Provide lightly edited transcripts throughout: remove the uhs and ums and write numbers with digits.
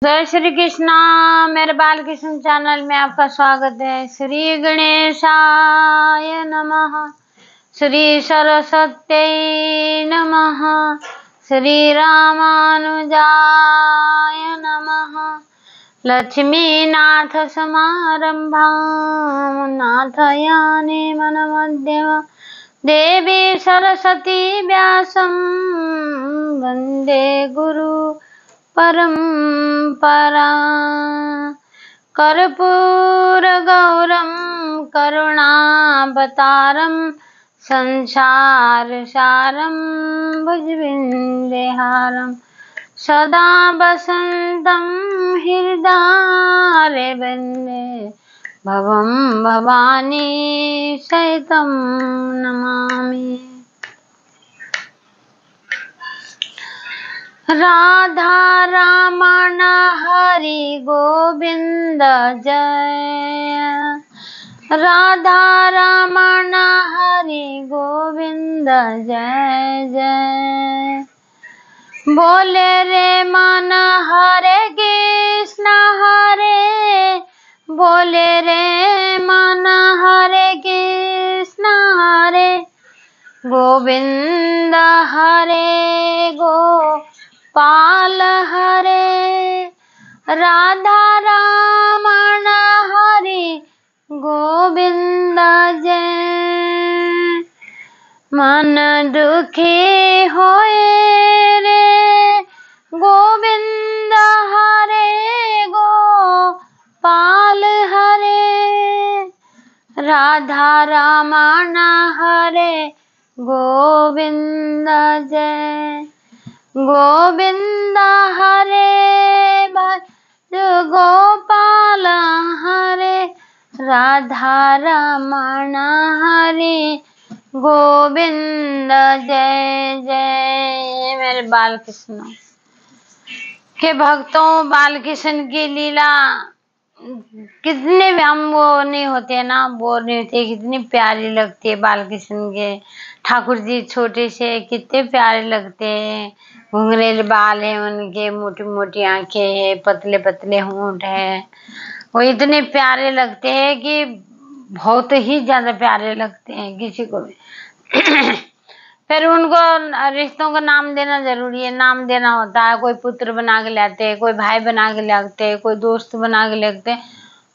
जय श्री कृष्णा। मेरे बाल कृष्ण चैनल में आपका स्वागत है। श्री गणेशाय नमः, श्री सरस्वत्यै नमः, श्री रामानुजाय नमः। लक्ष्मीनाथ समारंभां नाथयाने मनमध्यमा देवी सरस्वती व्यासं वन्दे गुरु परंपरा। कर्पूरगौरं करुणावतारं संसारसारं भुजविन्दहारं सदा वसन्तं हृदये वन्दे भवं भवानी सहितं नमामि। राधा रमण हरि गोविंद जय, राधा रमण हरि गोविंद जय जय। बोले रे मन हरे कृष्ण हरे, बोले रे मन हरे कृष्ण हरे गोविंद हरे गोपाल हरे, राधा रमण हरि गोविंद जय। मन दुखी होए रे गोविंद हरे गोपाल हरे, राधा रमण हरे गोविंद जय। गोविंद हरे भज गोपाल हरे, राधा रमण हरे गोविंद जय जय। मेरे बाल कृष्ण के भक्तों, बाल कृष्ण की लीला कितने भी हम वो नहीं होते ना, बोर नहीं होते, कितनी प्यारी लगती है बाल कृष्ण के। ठाकुर जी छोटे से कितने प्यारे लगते हैं। घुंघरेले बाल है उनके, मोटी मोटी आंखें है, पतले पतले होंठ है। वो इतने प्यारे लगते हैं कि बहुत ही ज्यादा प्यारे लगते हैं किसी को भी। फिर उनको रिश्तों को नाम देना जरूरी है, नाम देना होता है। कोई पुत्र बना के लाते हैं, कोई भाई बना के लाते हैं, कोई दोस्त बना के लाते हैं।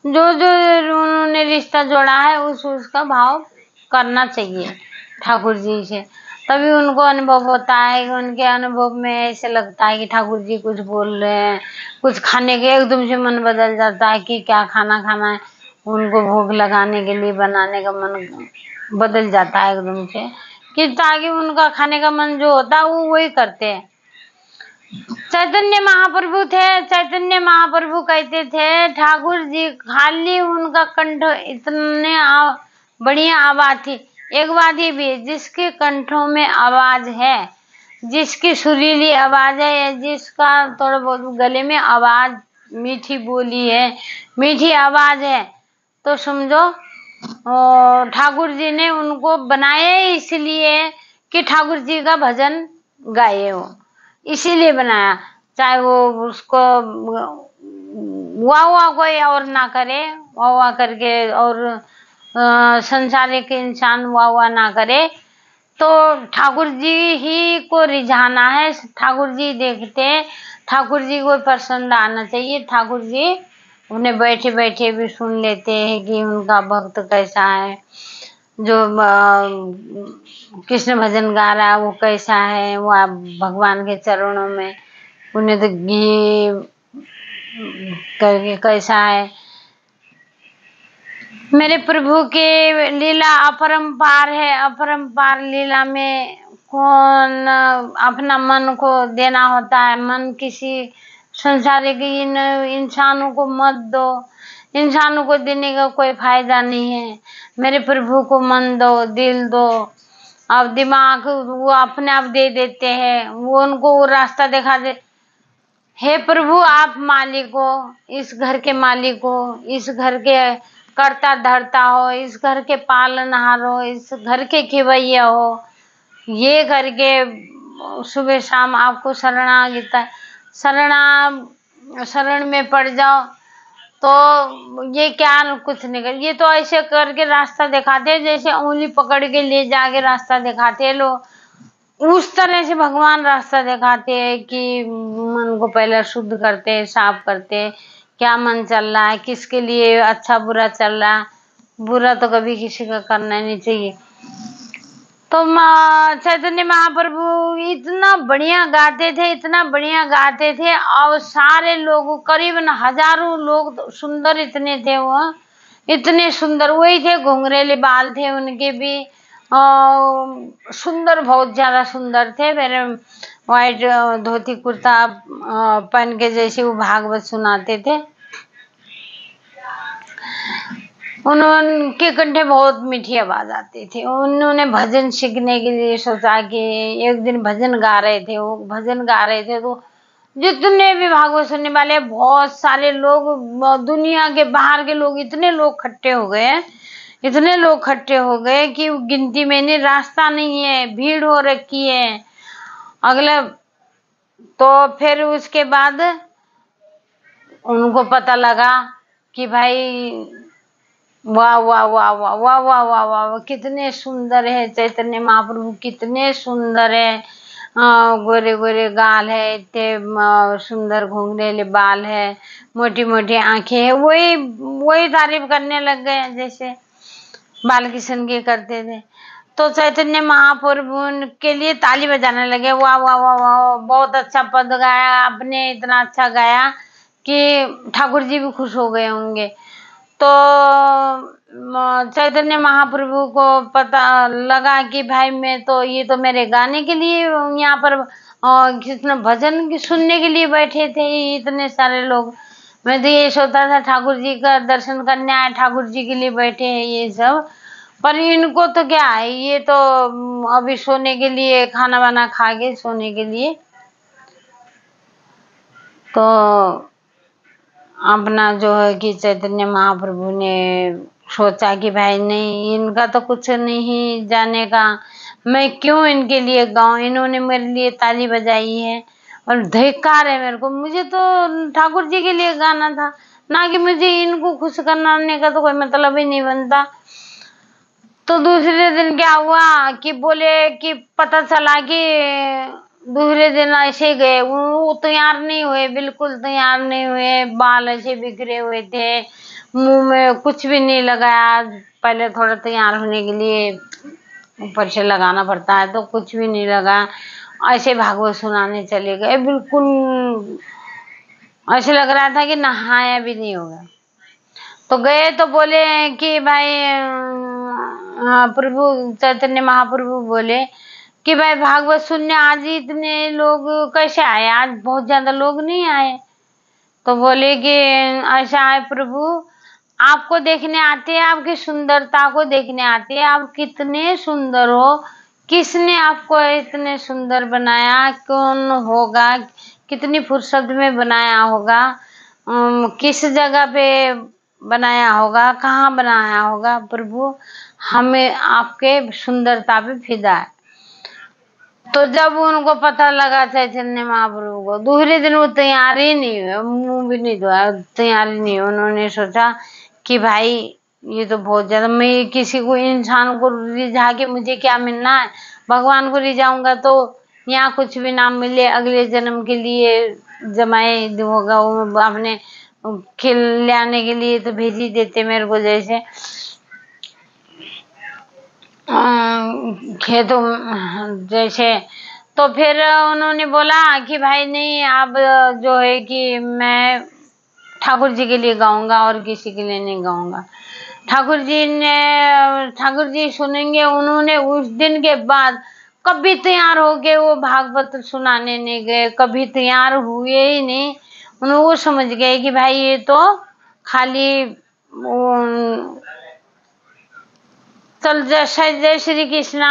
जो जो उन्होंने रिश्ता जोड़ा है उसका भाव करना चाहिए ठाकुर जी से, तभी उनको अनुभव होता है। उनके अनुभव में ऐसे लगता है कि ठाकुर जी कुछ बोल रहे हैं। कुछ खाने के एकदम से मन बदल जाता है कि क्या खाना खाना है, उनको भोग लगाने के लिए बनाने का मन बदल जाता है एकदम से, कि ताकि उनका खाने का मन जो होता है वो वही करते हैं। चैतन्य महाप्रभु थे, चैतन्य महाप्रभु कहते थे ठाकुर जी खाली उनका कंठ इतने बढ़िया आवाज थी। एक बात ये भी है, जिसके कंठों में आवाज है, जिसकी सुरीली आवाज है, जिसका थोड़ा बहुत गले में आवाज, मीठी बोली है, मीठी आवाज है, तो समझो ठाकुर जी ने उनको बनाया इसलिए कि ठाकुर जी का भजन गाए हो, इसीलिए बनाया। चाहे वो उसको वाह वाह कोई और ना करे, वाह वाह करके और संसारिक इंसान वाह वाह ना करे, तो ठाकुर जी ही को रिझाना है। ठाकुर जी देखते, ठाकुर जी को पसंद आना चाहिए। ठाकुर जी उन्हें बैठे बैठे भी सुन लेते हैं कि उनका भक्त कैसा है, जो कृष्ण भजन गा रहा है वो कैसा है, वो भगवान के चरणों में उन्हें तो घी करके कैसा है। मेरे प्रभु के लीला अपरंपार है। अपरंपार लीला में कौन अपना मन को देना होता है। मन किसी संसारिक इंसानों को मत दो, इंसानों को देने का कोई फायदा नहीं है। मेरे प्रभु को मन दो, दिल दो। अब दिमाग वो अपने आप दे देते हैं, वो उनको वो रास्ता दिखा दे। हे प्रभु, आप मालिक हो, इस घर के मालिक हो, इस घर के करता धरता हो, इस घर के पालनहार हो, इस घर के खिवैया हो, ये करके सुबह शाम आपको शरणागत शरण में पड़ जाओ तो ये क्या कुछ नहीं कर, ये तो ऐसे करके रास्ता दिखाते हैं जैसे उंगली पकड़ के ले जाके रास्ता दिखाते हैं लोग, उस तरह से भगवान रास्ता दिखाते हैं कि मन को पहले शुद्ध करते हैं, साफ करते हैं, क्या मन चल रहा है, किसके लिए अच्छा बुरा चल रहा है। बुरा तो कभी किसी का करना नहीं चाहिए। तो चैतन्य महाप्रभु इतना बढ़िया गाते थे, इतना बढ़िया गाते थे, और सारे लोग करीबन हजारों लोग सुंदर इतने थे, वो इतने सुंदर वही थे, घुंघरेले बाल थे उनके भी, सुंदर, बहुत ज्यादा सुंदर थे। फिर व्हाइट धोती कुर्ता पहन के जैसे वो भागवत सुनाते थे। उनके कंठे बहुत मीठी आवाज आती थी। उन्होंने भजन सीखने के लिए सोचा कि एक दिन भजन गा रहे थे, वो भजन गा रहे थे तो जितने भी भागवत सुनने वाले बहुत सारे लोग, दुनिया के बाहर के लोग, इतने लोग इकट्ठे हो गए, इतने लोग इकट्ठे हो गए कि गिनती में नहीं, रास्ता नहीं है, भीड़ हो रखी है अगले। तो फिर उसके बाद उनको पता लगा कि भाई वाह वाह वाह वाह वाह वाह वाह वाह, कितने सुंदर है चैतन्य महाप्रभु, कितने सुंदर है, गोरे गोरे गाल है, इतने सुंदर घुंघरेले बाल है, मोटी मोटी आंखें है। वही वही तारीफ करने लग गए जैसे बालकृष्ण के करते थे। तो चैतन्य महाप्रभु के लिए ताली बजाने लगे, वाह वाह वाह वाह, बहुत अच्छा पद गाया आपने, इतना अच्छा गाया कि ठाकुर जी भी खुश हो गए होंगे। तो चैतन्य महाप्रभु को पता लगा कि भाई मैं तो, ये तो मेरे गाने के लिए यहाँ पर कितना भजन सुनने के लिए बैठे थे इतने सारे लोग। मैं तो ये सोचता था ठाकुर जी का दर्शन करने आए, ठाकुर जी के लिए बैठे हैं ये सब, पर इनको तो क्या है, ये तो अभी सोने के लिए, खाना वाना खा के सोने के लिए। तो अपना जो है कि चैतन्य महाप्रभु ने सोचा कि भाई नहीं, इनका तो कुछ नहीं जाने का, मैं क्यों इनके लिए गाऊं, इन्होंने मेरे लिए ताली बजाई है और धिक्कार है मेरे को, मुझे तो ठाकुर जी के लिए गाना था, ना कि मुझे इनको खुश करने का तो कोई मतलब ही नहीं बनता। तो दूसरे दिन क्या हुआ कि बोले कि पता चला कि दूसरे दिन ऐसे गए, वो तैयार नहीं हुए, बिल्कुल तैयार नहीं हुए, बाल ऐसे बिखरे हुए थे, मुंह में कुछ भी नहीं लगाया, पहले थोड़ा तैयार होने के लिए ऊपर से लगाना पड़ता है, तो कुछ भी नहीं लगा, ऐसे भागवत सुनाने चले गए, बिल्कुल ऐसे लग रहा था कि नहाया भी नहीं होगा। तो गए तो बोले कि भाई प्रभु चैतन्य महाप्रभु बोले कि भाई भागवत सुनने आज इतने लोग कैसे आए, आज बहुत ज्यादा लोग नहीं आए। तो बोले कि ऐसा है प्रभु, आपको देखने आते हैं, आपकी सुंदरता को देखने आते हैं, आप कितने सुंदर हो, किसने आपको इतने सुंदर बनाया, कौन होगा, कितनी फुर्सत में बनाया होगा, किस जगह पे बनाया होगा, कहाँ बनाया होगा प्रभु, हमें आपके सुंदरता पे फिदा है। तो जब उनको पता लगा चैतन्य महाप्रभु को, दूसरे दिन वो तैयार ही नहीं हुए, मुंह भी नहीं धोया, तैयार ही नहीं हुए। उन्होंने सोचा कि भाई ये तो बहुत ज्यादा, मैं किसी को, इंसान को रिझा के मुझे क्या मिलना है, भगवान को रिझाऊंगा तो यहाँ कुछ भी ना मिले, अगले जन्म के लिए जमाए होगा, वो अपने खिलाने के लिए तो भेज ही देते मेरे को, जैसे खेतों जैसे। तो फिर उन्होंने बोला कि भाई नहीं, अब जो है कि मैं ठाकुर जी के लिए गाऊंगा और किसी के लिए नहीं गाऊंगा। ठाकुर जी सुनेंगे। उन्होंने उस दिन के बाद कभी तैयार होके वो भागवत सुनाने नहीं गए, कभी तैयार हुए ही नहीं। उन्होंने वो समझ गए कि भाई ये तो खाली चल, जय श्री कृष्णा।